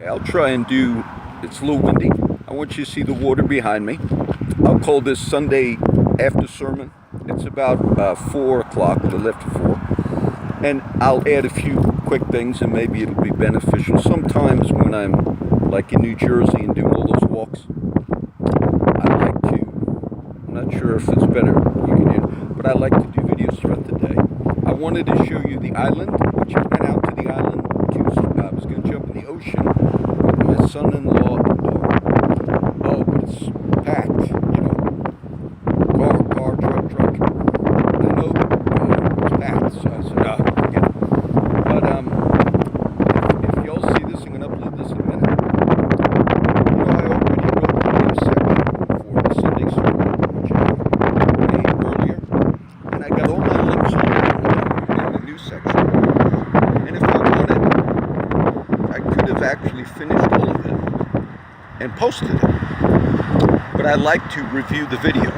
I'll try and do, it's a little windy. I want you to see the water behind me. I'll call this Sunday after sermon. It's about 4 o'clock, a little after 4. And I'll add a few quick things and maybe it'll be beneficial. Sometimes when I'm like in New Jersey and doing all those walks, I like to, I'm not sure if it's better you can hear, but I like to do videos throughout the day. I wanted to show you the island, which I went out to the island to, I was going to jump in the ocean with my son-in-law and daughter. Oh, but it's packed, you know, car, truck. I know it's packed, so I said, forget it. But if y'all see this, I'm going to upload this in a minute. You know, I already wrote a section for the Sunday sermon, which I made earlier, and I got all my links in the new section. And if I wanted, I could have actually finished all of it and posted it. But I like to review the video,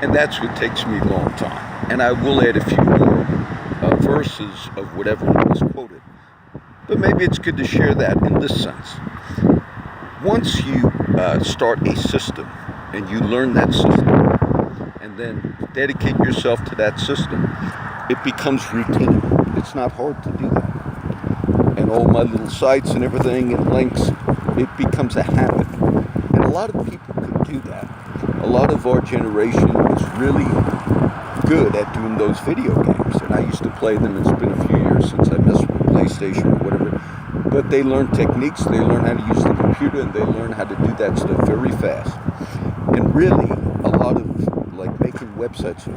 and that's what takes me a long time. And I will add a few more verses of whatever was quoted. But maybe it's good to share that in this sense. Once you start a system and you learn that system and then dedicate yourself to that system, it becomes routine. It's not hard to do that. And all my little sites and everything and links, it becomes a habit. And a lot of people can do that. A lot of our generation is really good at doing those video games. And I used to play them. It's been a few years since I messed with PlayStation or whatever. But they learn techniques, they learn how to use the computer, and they learn how to do that stuff very fast. And really, a lot of like making websites.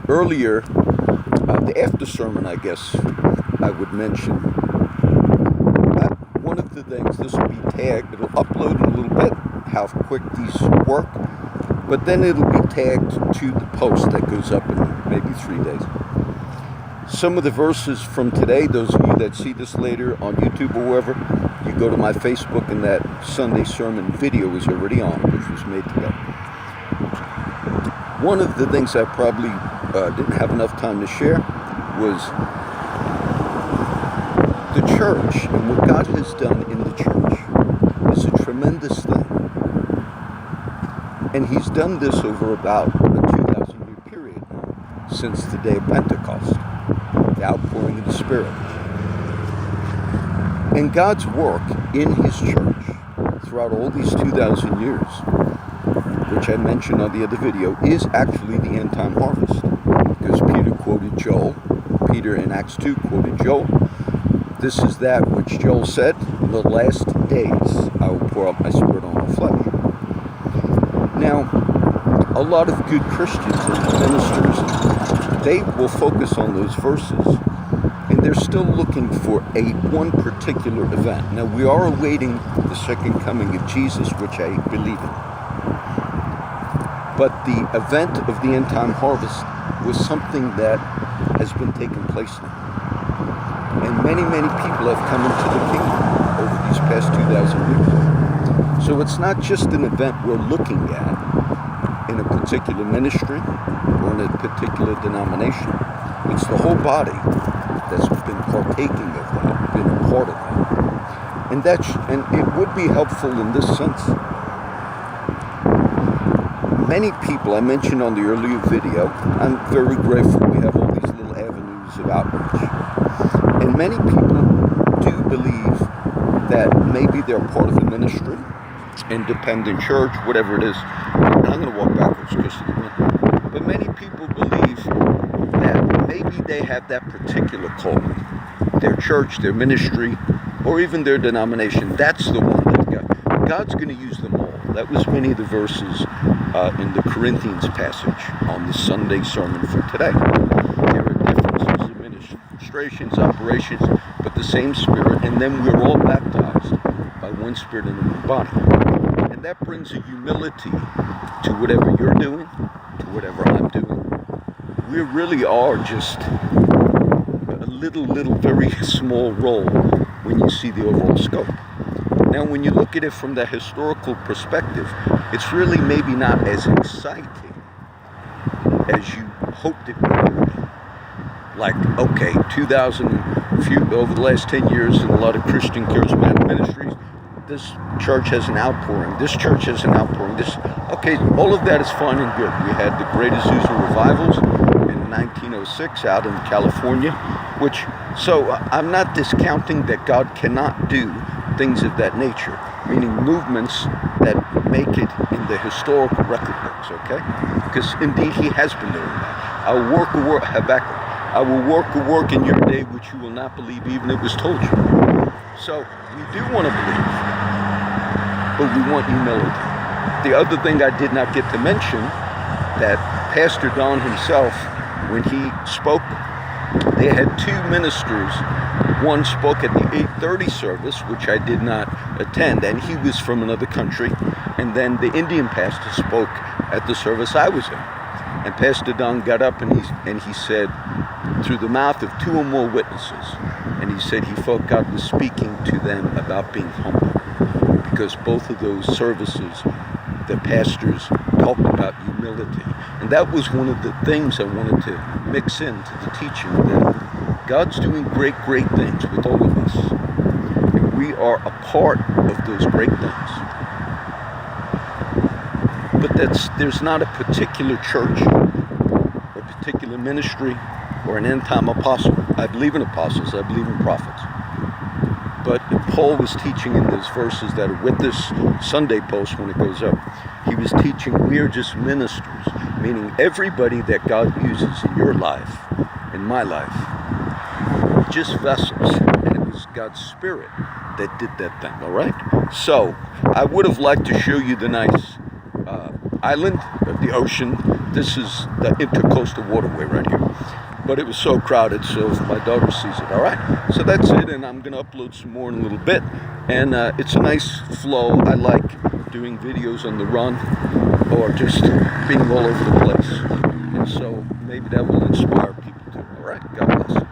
Earlier, the after sermon, I guess I would mention, one of the things, this will be tagged, it'll upload in a little bit, how quick these work, but then it'll be tagged to the post that goes up in maybe 3 days. Some of the verses from today, those of you that see this later on YouTube or wherever, you go to my Facebook and that Sunday sermon video is already on, which was made today. One of the things I probably didn't have enough time to share was the church, and what God has done in the church is a tremendous thing. And He's done this over about a 2,000-year period now, since the day of Pentecost, the outpouring of the Spirit. And God's work in His church throughout all these 2,000 years, which I mentioned on the other video, is actually the end-time harvest. Because Peter quoted Joel. Peter in Acts 2 quoted Joel. This is that which Joel said, in the last days I will pour out my Spirit on all flesh. Now, a lot of good Christians and ministers, they will focus on those verses, and they're still looking for one particular event. Now, we are awaiting the second coming of Jesus, which I believe in. But the event of the end-time harvest was something that has been taking place now. And many people have come into the kingdom over these past 2,000 years. So it's not just an event we're looking at in a particular ministry or in a particular denomination. It's the whole body that's been partaking of that, been a part of that. And it would be helpful in this sense. Many people, I mentioned on the earlier video, I'm very grateful we have all these little avenues of outreach. And many people do believe that maybe they're part of a ministry, independent church, whatever it is. I'm going to walk backwards just a minute. But many people believe that maybe they have that particular calling. Their church, their ministry, or even their denomination. That's the one that God's going to use them all. That was many of the verses in the Corinthians passage on the Sunday sermon for today. There are differences in administrations, operations, but the same Spirit, and then we're all baptized by one Spirit in one body. And that brings a humility to whatever you're doing, to whatever I'm doing. We really are just a little, very small role when you see the overall scope. Now, when you look at it from the historical perspective, it's really maybe not as exciting as you hoped it would be. like, okay, 2,000, over the last 10 years in a lot of Christian charismatic ministries, this church has an outpouring, this church has an outpouring, okay, all of that is fine and good. We had the Great Azusa revivals in 1906 out in California, so I'm not discounting that God cannot do things of that nature, meaning movements that make it in the historical record books, okay? Because indeed he has been doing that. I will work a work, Habakkuk, I will work a work in your day which you will not believe even if it was told you. So we do want to believe, but we want humility. The other thing I did not get to mention, that Pastor Don himself, when he spoke, they had two ministers. One spoke at the 8:30 service, which I did not attend, and he was from another country. And then the Indian pastor spoke at the service I was in. And Pastor Don got up and he said, through the mouth of two or more witnesses, and he said he felt God was speaking to them about being humble, because both of those services, the pastors talked about humility. And that was one of the things I wanted to mix into the teaching, that God's doing great, great things with all of us. And we are a part of those great things. But there's not a particular church, or particular ministry, or an end-time apostle. I believe in apostles, I believe in prophets. But Paul was teaching in those verses that are with this Sunday post when it goes up. He was teaching we are just ministers, meaning everybody that God uses in your life, in my life, just vessels. And it was God's Spirit that did that thing, all right? So I would have liked to show you the nice island, the ocean. This is the intercoastal waterway right here. But it was so crowded, so my daughter sees it. All right, so that's it, and I'm going to upload some more in a little bit. And it's a nice flow. I like doing videos on the run, or just being all over the place. And so maybe that will inspire people too. All right, God bless.